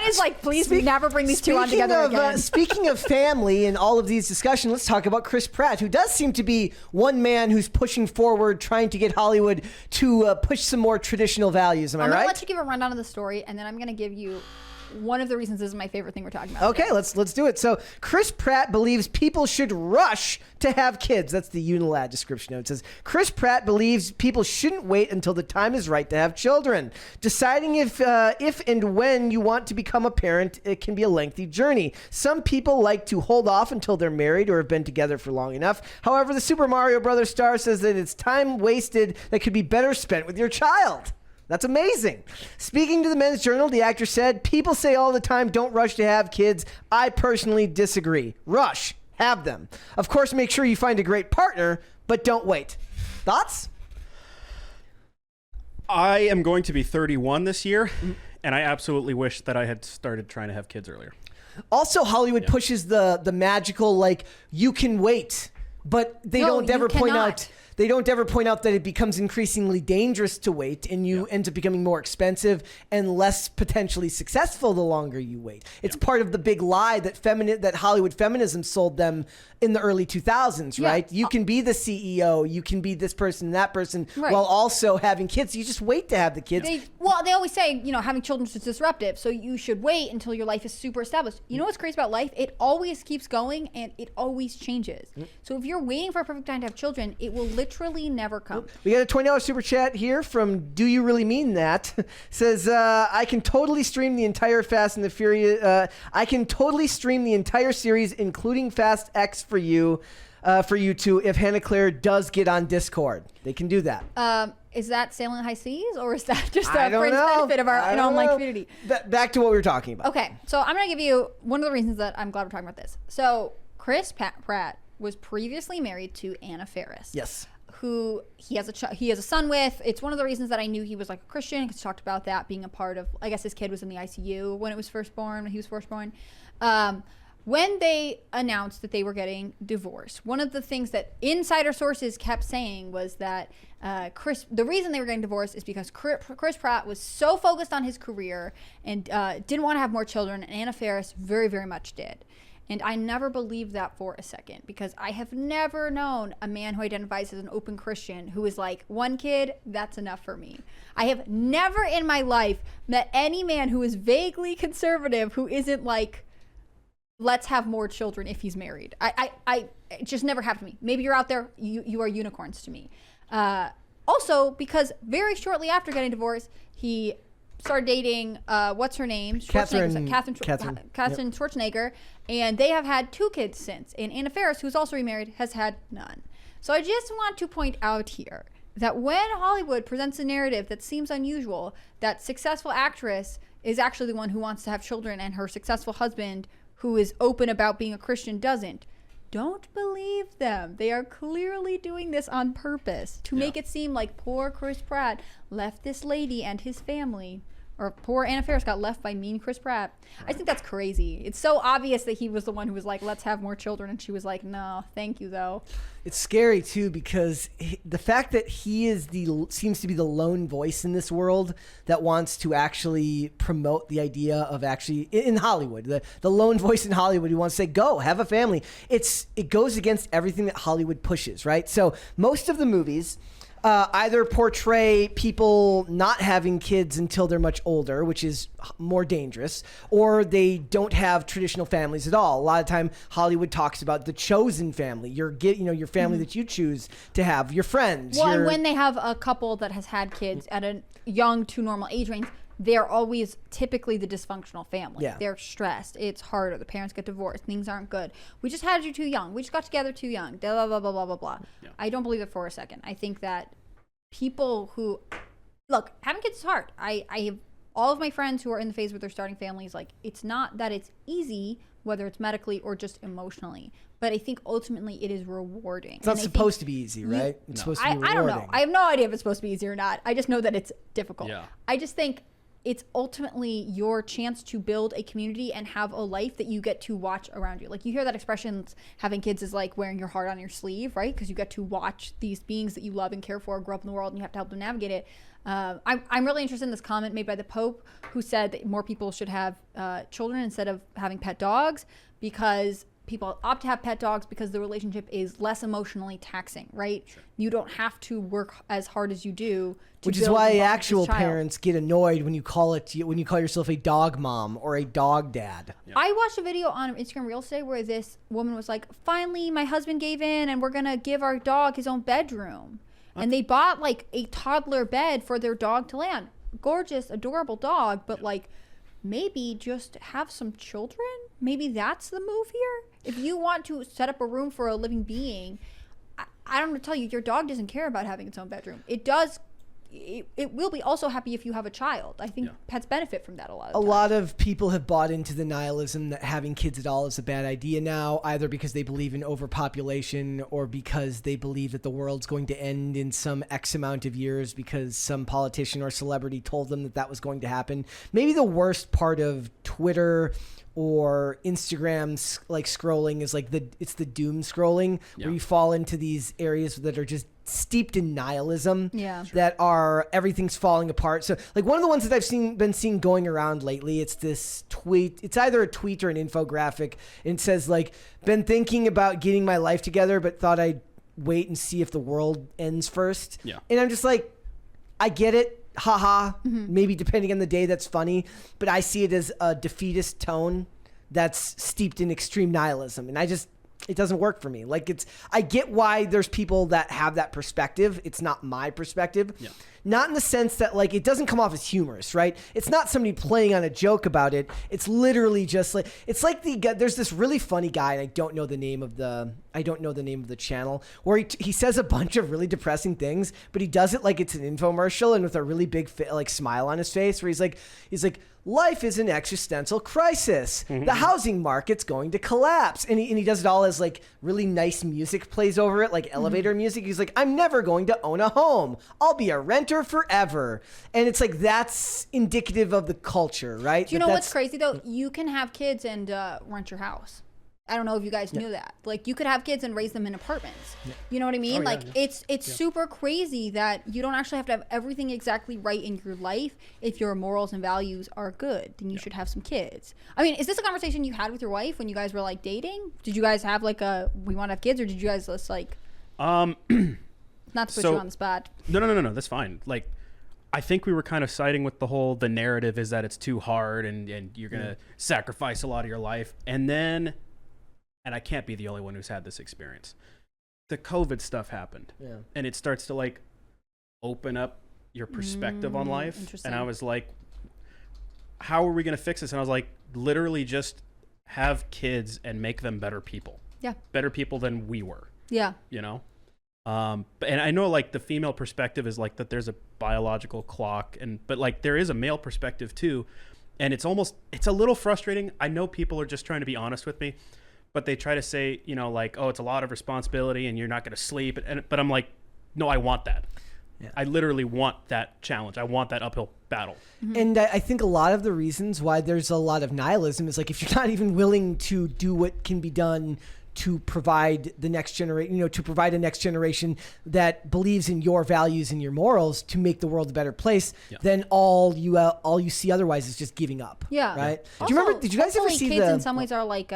is like, please never bring these two on together again. Speaking of family and all of these discussions, let's talk about Chris Pratt, who does seem to be one man who's pushing forward, trying to get Hollywood to push some more traditional values. Am I right? I'm going to let you give a rundown of the story, and then I'm going to give you one of the reasons this is my favorite thing we're talking about. Okay, today. let's do it. So Chris Pratt believes people should rush to have kids. That's the Unilad description note. It says, Chris Pratt believes people shouldn't wait until the time is right to have children. Deciding if and when you want to become a parent, it can be a lengthy journey. Some people like to hold off until they're married or have been together for long enough. However, the Super Mario Brothers star says that it's time wasted that could be better spent with your child. That's amazing. Speaking to the Men's Journal, the actor said, people say all the time, don't rush to have kids. I personally disagree. Rush. Have them. Of course, make sure you find a great partner, but don't wait. Thoughts? I am going to be 31 this year, and I absolutely wish that I had started trying to have kids earlier. Also, Hollywood pushes the magical, like, you can wait, but they don't ever point out... They don't ever point out that it becomes increasingly dangerous to wait, and you end up becoming more expensive and less potentially successful the longer you wait. It's part of the big lie that Hollywood feminism sold them in the early 2000s, right? You can be the CEO, you can be this person, that person, while also having kids. You just wait to have the kids. They always say, having children is disruptive, so you should wait until your life is super established. You know what's crazy about life? It always keeps going, and it always changes. So if you're waiting for a perfect time to have children, it will literally never come. We got a $20 super chat here from Do You Really Mean That? Says, I can totally stream the entire Fast and the Furious. I can totally stream the entire series, including Fast X for you two, if Hannah Claire does get on Discord. They can do that. Is that Sailing High Seas, or is that just a fringe benefit of our online community? Back to what we were talking about. Okay, so I'm going to give you one of the reasons that I'm glad we're talking about this. So Chris Pratt was previously married to Anna Faris. Yes. Who he has a son with. It's one of the reasons that I knew he was like a Christian, because he talked about that being a part of, I guess his kid was in the ICU when he was first born. When they announced that they were getting divorced, one of the things that insider sources kept saying was that the reason they were getting divorced is because Chris Pratt was so focused on his career and didn't want to have more children, and Anna Faris very, very much did. And I never believed that for a second, because I have never known a man who identifies as an open Christian who is like, one kid, that's enough for me. I have never in my life met any man who is vaguely conservative who isn't like, let's have more children if he's married. It just never happened to me. Maybe you're out there, you are unicorns to me. Also, because very shortly after getting divorced, he started dating, what's her name? Catherine Schwarzenegger, and they have had 2 kids since. And Anna Faris, who's also remarried, has had none. So I just want to point out here that when Hollywood presents a narrative that seems unusual, that successful actress is actually the one who wants to have children, and her successful husband, who is open about being a Christian, doesn't. Don't believe them. They are clearly doing this on purpose to make it seem like poor Chris Pratt left this lady and his family, or poor Anna Faris got left by mean Chris Pratt. I think that's crazy. It's so obvious that he was the one who was like, let's have more children, and she was like, no, thank you though. It's scary too, because the fact that he seems to be the lone voice in this world that wants to actually promote the idea of actually in Hollywood, the lone voice in Hollywood who wants to say, go have a family. It goes against everything that Hollywood pushes, right? So most of the movies either portray people not having kids until they're much older, which is more dangerous, or they don't have traditional families at all. A lot of time, Hollywood talks about the chosen family, your family that you choose to have, your friends. Well, and when they have a couple that has had kids at a young to normal age range, they're always typically the dysfunctional family. Yeah. They're stressed. It's harder. The parents get divorced. Things aren't good. We just had you too young. We just got together too young. Blah, blah, blah, blah, blah, blah. Yeah. I don't believe it for a second. I think that people who... Look, having kids is hard. I have all of my friends who are in the phase where they're starting families, like, it's not that it's easy, whether it's medically or just emotionally. But I think ultimately it is rewarding. It's not supposed to be easy, right? It's supposed to be rewarding. I don't know. I have no idea if it's supposed to be easy or not. I just know that it's difficult. Yeah. I just think... it's ultimately your chance to build a community and have a life that you get to watch around you. Like, you hear that expression, having kids is like wearing your heart on your sleeve, right? Because you get to watch these beings that you love and care for grow up in the world, and you have to help them navigate it. I'm really interested in this comment made by the Pope, who said that more people should have children instead of having pet dogs, because people opt to have pet dogs because the relationship is less emotionally taxing, right? Sure. You don't have to work as hard as you do to Which is why actual parents get annoyed when you call yourself a dog mom or a dog dad. Yeah. I watched a video on Instagram Reels today where this woman was like, finally my husband gave in and we're gonna give our dog his own bedroom. And they bought like a toddler bed for their dog to lay on. Gorgeous, adorable dog, but like, maybe just have some children. Maybe that's the move here. If you want to set up a room for a living being, I don't know to tell you, your dog doesn't care about having its own bedroom. It does. It will be also happy if you have a child. I think pets benefit from that a lot. A lot of people have bought into the nihilism that having kids at all is a bad idea now, either because they believe in overpopulation or because they believe that the world's going to end in some X amount of years because some politician or celebrity told them that that was going to happen. Maybe the worst part of Twitter or Instagram's like scrolling is like it's the doom scrolling where you fall into these areas that are just steeped in nihilism, that are everything's falling apart. So like one of the ones that I've been seeing going around lately, it's this tweet. It's either a tweet or an infographic, and it says like, been thinking about getting my life together, but thought I'd wait and see if the world ends first. Yeah. And I'm just like, I get it. Haha. Maybe depending on the day that's funny, but I see it as a defeatist tone that's steeped in extreme nihilism. And it doesn't work for me. Like I get why there's people that have that perspective. It's not my perspective. Yeah. Not in the sense that like, it doesn't come off as humorous, right? It's not somebody playing on a joke about it. It's literally just like, it's like there's this really funny guy, and I don't know the name of the channel, where he says a bunch of really depressing things, but he does it like it's an infomercial and with a really big like smile on his face, where he's like, life is an existential crisis. The housing market's going to collapse. And he does it all as like really nice music plays over it, like elevator music. He's like, I'm never going to own a home. I'll be a renter forever. And it's like, that's indicative of the culture, right? Do you know what's crazy though? You can have kids and rent your house. I don't know if you guys knew that. Like, you could have kids and raise them in apartments. You know what I mean? It's super crazy that you don't actually have to have everything exactly right in your life. If your morals and values are good, then you should have some kids. I mean, is this a conversation you had with your wife when you guys were like dating? Did you guys have like we want to have kids, or did you guys just like not to put you on the spot? No, that's fine. Like, I think we were kind of siding with the narrative is that it's too hard and you're gonna sacrifice a lot of your life, and then. And I can't be the only one who's had this experience. The COVID stuff happened. Yeah. And it starts to like open up your perspective on life. And I was like, how are we going to fix this? And I was like, literally just have kids and make them better people. Yeah. Better people than we were. Yeah. You know? And I know like the female perspective is like that there's a biological clock, but like there is a male perspective too. And it's a little frustrating. I know people are just trying to be honest with me. But they try to say, you know, like, oh, it's a lot of responsibility and you're not going to sleep. But I'm like, no, I want that. Yeah. I literally want that challenge. I want that uphill battle. And I think a lot of the reasons why there's a lot of nihilism is like, if you're not even willing to do what can be done to provide the next generation, to provide a next generation that believes in your values and your morals to make the world a better place, then all you see otherwise is just giving up. Yeah. Right. Also, do you remember? Did you guys ever see kids in some ways are like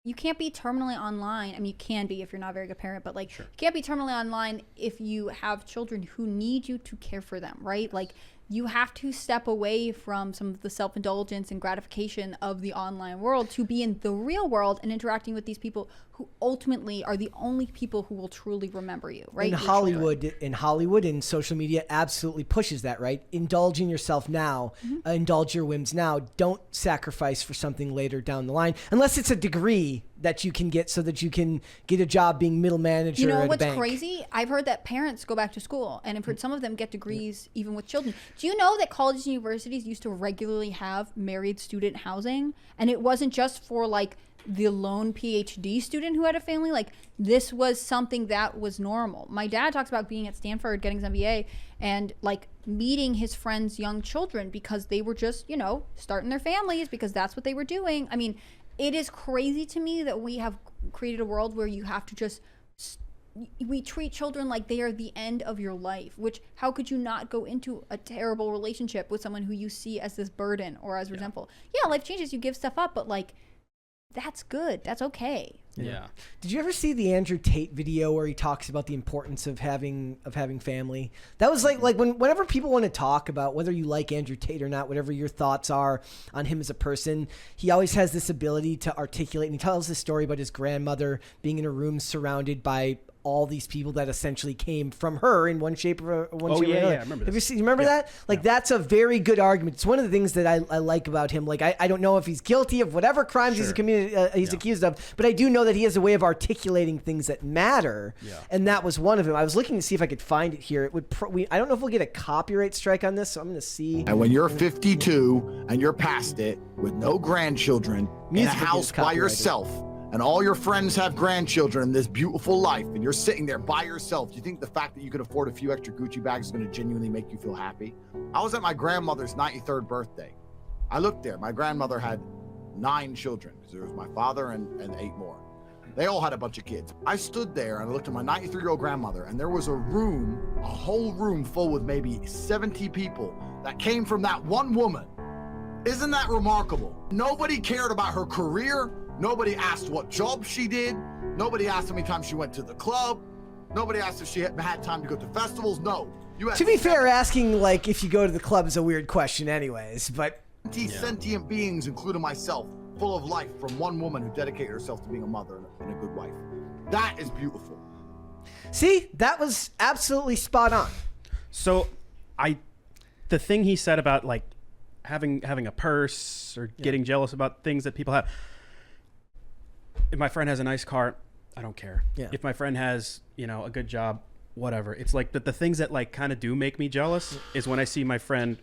you can't be terminally online. I mean, you can be if you're not a very good parent, but like, you can't be terminally online if you have children who need you to care for them, right? Like, you have to step away from some of the self-indulgence and gratification of the online world to be in the real world and interacting with these people who ultimately are the only people who will truly remember you, right? In Hollywood and social media absolutely pushes that, right? Indulge in yourself now, indulge your whims now. Don't sacrifice for something later down the line, unless it's a degree that you can get so that you can get a job being middle manager at a bank. You know what's crazy? I've heard that parents go back to school, and I've heard some of them get degrees even with children. Do you know that colleges and universities used to regularly have married student housing? And it wasn't just for like the lone PhD student who had a family. Like, this was something that was normal. My dad talks about being at Stanford, getting his MBA, and like meeting his friends' young children because they were just, you know, starting their families because that's what they were doing. I mean, it is crazy to me that we have created a world where you have to just we treat children like they are the end of your life, which how could you not go into a terrible relationship with someone who you see as this burden or as resentful? Yeah, life changes, you give stuff up, but like, that's good. That's okay. Yeah. Did you ever see the Andrew Tate video where he talks about the importance of having family? That was like whenever people want to talk about whether you like Andrew Tate or not, whatever your thoughts are on him as a person, he always has this ability to articulate. And he tells this story about his grandmother being in a room surrounded by all these people that essentially came from her in one shape or another. Yeah, I remember this. You remember that? Like, that's a very good argument. It's one of the things that I like about him. Like, I don't know if he's guilty of whatever crimes he's accused of, but I do know that he has a way of articulating things that matter, and that was one of them. I was looking to see if I could find it here. It would. I don't know if we'll get a copyright strike on this, so I'm going to see. And when you're 52 and you're past it with no grandchildren in a house by yourself, and all your friends have grandchildren in this beautiful life, and you're sitting there by yourself, do you think the fact that you could afford a few extra Gucci bags is going to genuinely make you feel happy? I was at my grandmother's 93rd birthday. I looked there. My grandmother had 9 children. There was my father and 8 more. They all had a bunch of kids. I stood there and I looked at my 93-year-old grandmother, and there was a whole room full with maybe 70 people that came from that one woman. Isn't that remarkable? Nobody cared about her career. Nobody asked what job she did. Nobody asked how many times she went to the club. Nobody asked if she had time to go to festivals. No. To be fair, asking like if you go to the club is a weird question anyways, but... Sentient beings, including myself, full of life from one woman who dedicated herself to being a mother and a good wife. That is beautiful. See, that was absolutely spot on. So the thing he said about like having a purse or getting jealous about things that people have. If my friend has a nice car, I don't care. Yeah. If my friend has, you know, a good job, whatever. It's like the things that like kind of do make me jealous is when I see my friend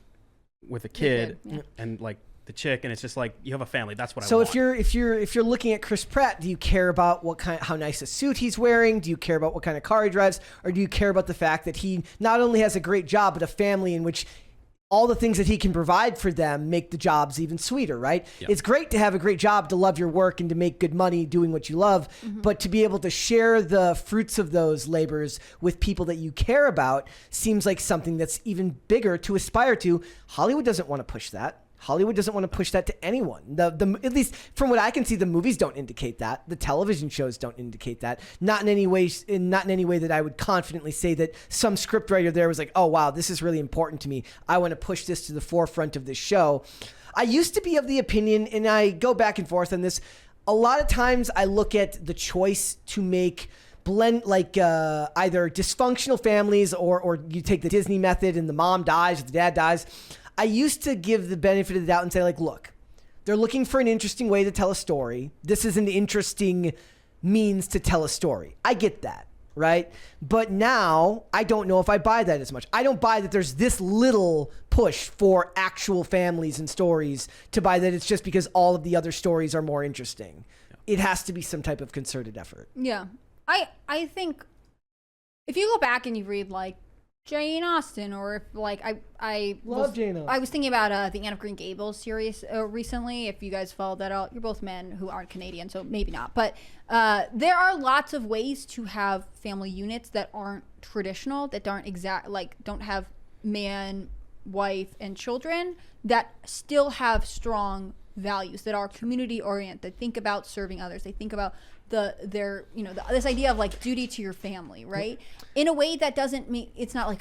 with a kid and like the chick, and it's just like, you have a family. That's what I want. So if you're looking at Chris Pratt, do you care about how nice a suit he's wearing? Do you care about what kind of car he drives? Or do you care about the fact that he not only has a great job, but a family in which all the things that he can provide for them make the jobs even sweeter, right? Yep. It's great to have a great job, to love your work and to make good money doing what you love, but to be able to share the fruits of those labors with people that you care about seems like something that's even bigger to aspire to. Hollywood doesn't want to push that. Hollywood doesn't want to push that to anyone. At least from what I can see, the movies don't indicate that. The television shows don't indicate that. Not in any way that I would confidently say that some scriptwriter there was like, oh wow, this is really important to me. I want to push this to the forefront of this show. I used to be of the opinion, and I go back and forth on this. A lot of times I look at the choice to make either dysfunctional families or you take the Disney method and the mom dies or the dad dies. I used to give the benefit of the doubt and say, like, look, they're looking for an interesting way to tell a story. This is an interesting means to tell a story. I get that, right? But now I don't know if I buy that as much. I don't buy that there's this little push for actual families and stories to buy that it's just because all of the other stories are more interesting. Yeah. It has to be some type of concerted effort. Yeah. I think if you go back and you read, like, Jane Austen, or if like I love Jane Austen. I was thinking about the Anne of Green Gables series recently. If you guys followed that out, you're both men who aren't Canadian, so maybe not. But there are lots of ways to have family units that aren't traditional, that don't have man, wife, and children, that still have strong values, that are community oriented, that think about serving others, they think about this idea of like duty to your family, right? In a way that doesn't mean it's not like,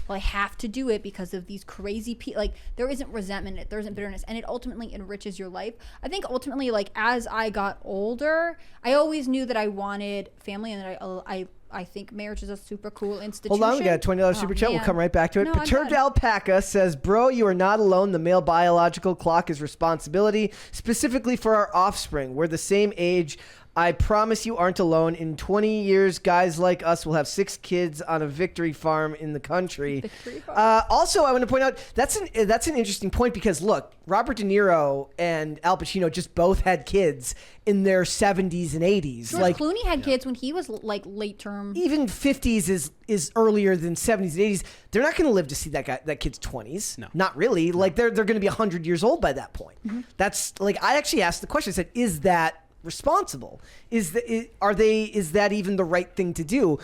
well, I have to do it because of these crazy people. Like, there isn't resentment in it, there isn't bitterness, and it ultimately enriches your life. I think ultimately, like, as I got older, I always knew that I wanted family, and that I think marriage is a super cool institution. Hold on, we got a $20 super chat. We'll come right back to it. Perturbed Alpaca says, bro, you are not alone. The male biological clock is responsibility, specifically for our offspring. We're the same age. I promise you aren't alone. In 20 years, guys like us will have 6 kids on a victory farm in the country. Also, I want to point out that's an interesting point because look, Robert De Niro and Al Pacino just both had kids in their 70s and 80s. George Clooney had kids when he was like late term. Even 50s is earlier than 70s and 80s. They're not going to live to see that kid's 20s. No, not really. Like they're going to be 100 years old by that point. That's like I actually asked the question. I said, "Is that responsible? Is that even the right thing to do?"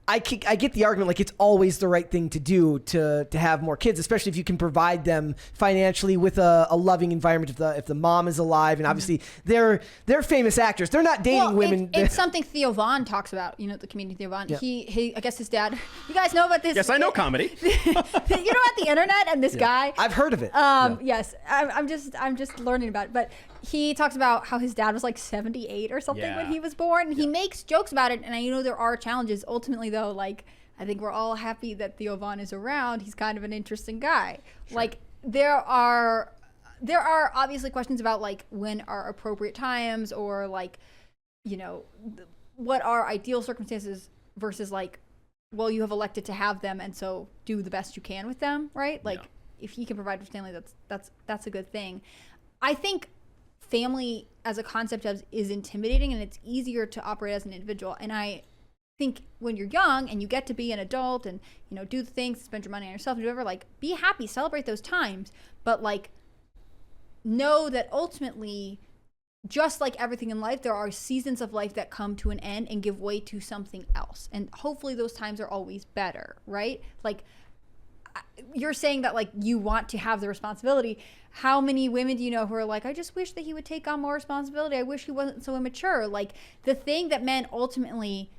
I get the argument like it's always the right thing to do to have more kids, especially if you can provide them financially with a loving environment. If the mom is alive, and obviously they're famous actors, they're not dating women. It's something Theo Von talks about. You know, the comedian Theo Von. Yeah. He I guess his dad. You guys know about this? Yes, I know comedy. You know about the internet and this guy. I've heard of it. Yes, I'm just learning about it, but. He talks about how his dad was like 78 or something when he was born. And he makes jokes about it. And I know there are challenges. Ultimately, though, like, I think we're all happy that Theo Von is around. He's kind of an interesting guy. Sure. Like, there are obviously questions about, like, when are appropriate times or, like, you know, what are ideal circumstances versus, like, well, you have elected to have them. And so do the best you can with them, right? Like, if he can provide for family, that's a good thing. I think family as a concept is intimidating, and it's easier to operate as an individual. And I think when you're young and you get to be an adult and, you know, do the things, spend your money on yourself and do whatever, like, be happy, celebrate those times, but like know that ultimately, just like everything in life, there are seasons of life that come to an end and give way to something else. And hopefully those times are always better, right? Like, you're saying that, like, you want to have the responsibility. How many women do you know who are like, I just wish that he would take on more responsibility. I wish he wasn't so immature. Like, the thing that men ultimately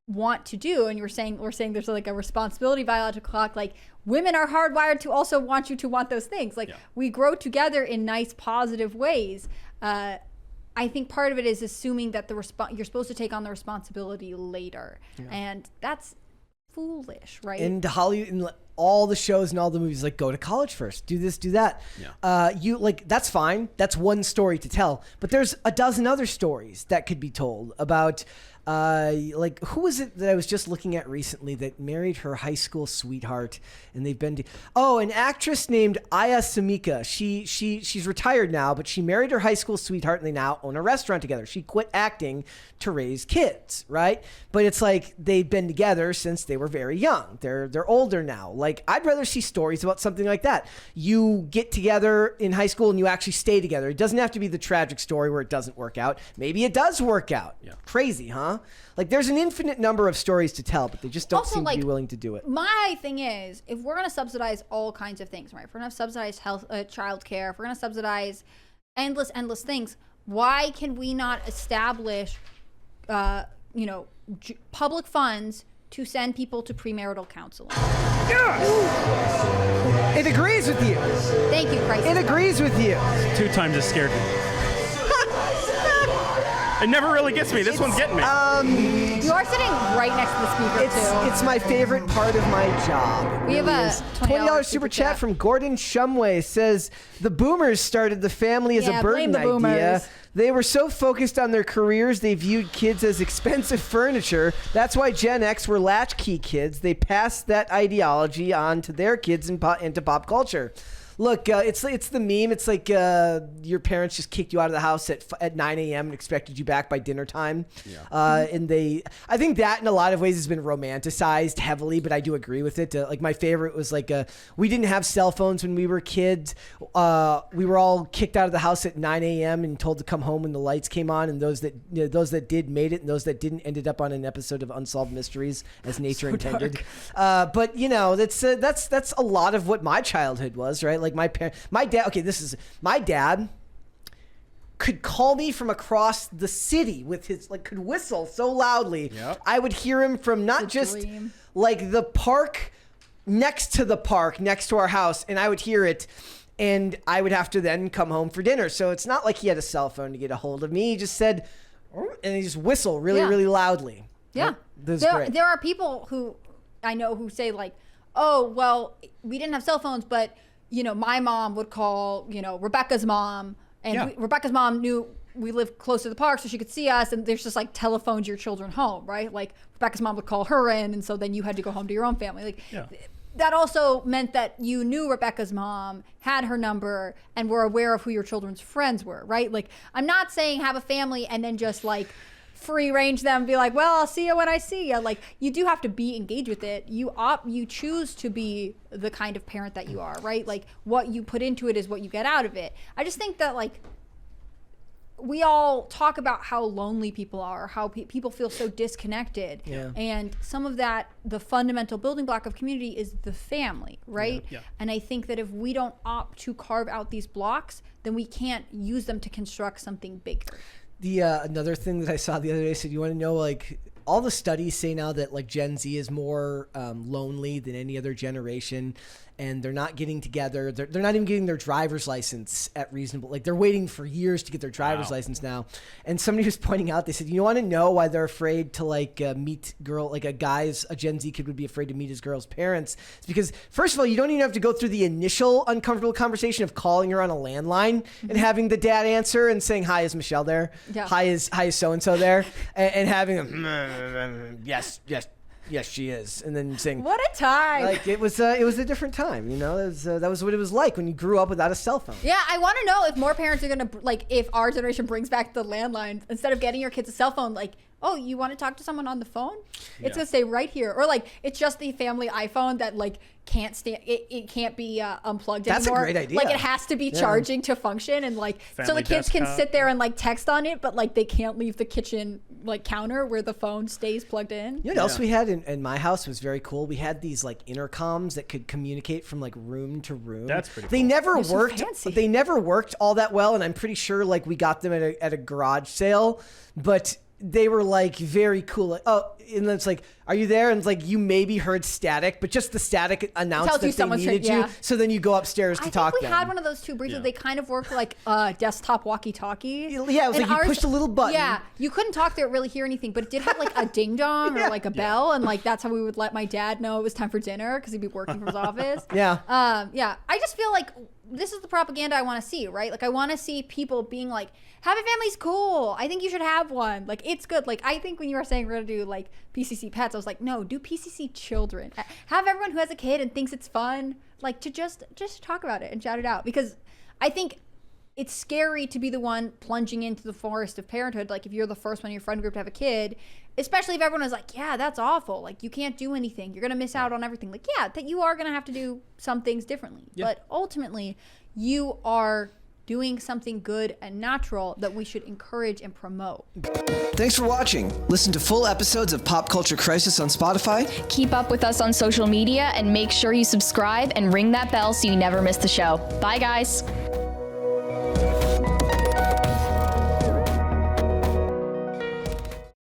want to do, and we're saying there's like a responsibility biological clock. Like, women are hardwired to also want you to want those things. Like, we grow together in nice, positive ways. I think part of it is assuming that you're supposed to take on the responsibility later, and that's foolish, right? And Hollywood, in all the shows and all the movies, like, go to college first, do this, do that. You like, that's fine. That's one story to tell, but there's a dozen other stories that could be told about. Like, who was it that I was just looking at recently that married her high school sweetheart, and they've been an actress named Aya Samika. She's retired now, but she married her high school sweetheart, and they now own a restaurant together. She quit acting to raise kids, right? But it's like they've been together since they were very young. They're older now. Like, I'd rather see stories about something like that. You get together in high school and you actually stay together. It doesn't have to be the tragic story where it doesn't work out. Maybe it does work out. Crazy, huh? Like, there's an infinite number of stories to tell, but they just don't seem to be willing to do it. My thing is, if we're going to subsidize all kinds of things, right? If we're going to subsidize health, child care, if we're going to subsidize endless things, why can we not establish, public funds to send people to premarital counseling? Yes! It agrees with you. Thank you, Christ. It agrees with you. 2 times as scared me. It never really gets me. This one's getting me. You are sitting right next to the speaker, too. It's my favorite part of my job. We have a $20 super chat from Gordon Shumway. Says, the boomers started the family as a burden idea. Boomers. They were so focused on their careers, they viewed kids as expensive furniture. That's why Gen X were latchkey kids. They passed that ideology on to their kids into pop culture. Look, it's the meme. It's like your parents just kicked you out of the house at 9 a.m. and expected you back by dinner time. And I think that in a lot of ways has been romanticized heavily, but I do agree with it. Like, my favorite was like, we didn't have cell phones when we were kids. We were all kicked out of the house at 9 a.m. and told to come home when the lights came on. And those that did made it, and those that didn't ended up on an episode of Unsolved Mysteries as nature intended. But that's a lot of what my childhood was, right? Like, my dad. Okay, my dad could call me from across the city with his, like, could whistle so loudly. I would hear him from not just like the park next to our house, and I would hear it, and I would have to then come home for dinner. So it's not like he had a cell phone to get a hold of me. He just said, and he just whistle really loudly. Yeah, there are people who I know who say, like, oh, well, we didn't have cell phones, but, you know, my mom would call, you know, Rebecca's mom And Rebecca's mom knew we lived close to the park, so she could see us, and there's just like telephones your children home, right? Like Rebecca's mom would call her in, and so then you had to go home to your own family. Like that also meant that you knew Rebecca's mom, had her number, and were aware of who your children's friends were, right? Like I'm not saying have a family and then just like free range them, be like, well, I'll see you when I see you. Like you do have to be engaged with it. You choose to be the kind of parent that you are, right? Like what you put into it is what you get out of it. I just think that like we all talk about how lonely people are, how people feel so disconnected. Yeah. And some of that, the fundamental building block of community is the family, right? Yeah. And I think that if we don't opt to carve out these blocks, then we can't use them to construct something bigger. The another thing that I saw the other day said, you want to know, like, all the studies say now that like Gen Z is more lonely than any other generation, and they're not getting together. They're not even getting their driver's license at reasonable. Like they're waiting for years to get their driver's license now. And somebody was pointing out, they said, you want to know why they're afraid to like meet like a Gen Z kid would be afraid to meet his girl's parents? It's because first of all, you don't even have to go through the initial uncomfortable conversation of calling her on a landline and having the dad answer and saying, "Hi, is Michelle there? Yeah. Hi, is so-and-so there?" and having them, yes, she is. And then saying, what a time. Like it was a different time, you know. That was what it was like when you grew up without a cell phone. Yeah, I want to know if more parents are going to, like, if our generation brings back the landline, instead of getting your kids a cell phone, like, oh, you want to talk to someone on the phone? It's going to stay right here. Or like, it's just the family iPhone that like can't stand, it can't be unplugged anymore. That's a great idea. Like it has to be charging to function, and like, family so the kids desktop. Can sit there and like text on it, but like they can't leave the kitchen like counter where the phone stays plugged in. You know what else we had in my house was very cool? We had these like intercoms that could communicate from like room to room. That's pretty cool. They never worked. They never worked all that well, and I'm pretty sure like we got them at a garage sale, but they were like very cool. Like, oh, and then it's like, are you there? And it's like you maybe heard static, but just the static announced that they needed you. So then you go upstairs to talk to them. We had one of those too briefly. They kind of worked like a desktop walkie-talkie. Yeah, it was like you pushed a little button. Yeah, you couldn't talk there, really hear anything, but it did have like a ding dong or like a bell, and like that's how we would let my dad know it was time for dinner because he'd be working from his office. Yeah. I just feel like this is the propaganda I want to see, right? Like I want to see people being like, having family's cool. I think you should have one. Like it's good. Like I think when you were saying we're gonna do like PCC pets, I was like, no, do PCC children. Have everyone who has a kid and thinks it's fun, like to just talk about it and shout it out, because I think it's scary to be the one plunging into the forest of parenthood. Like if you're the first one in your friend group to have a kid, especially if everyone is like, yeah, that's awful. Like you can't do anything. You're gonna miss out on everything. Like yeah, that you are gonna have to do some things differently, but ultimately you are doing something good and natural that we should encourage and promote. Thanks for watching. Listen to full episodes of Pop Culture Crisis on Spotify. Keep up with us on social media and make sure you subscribe and ring that bell so you never miss the show. Bye, guys.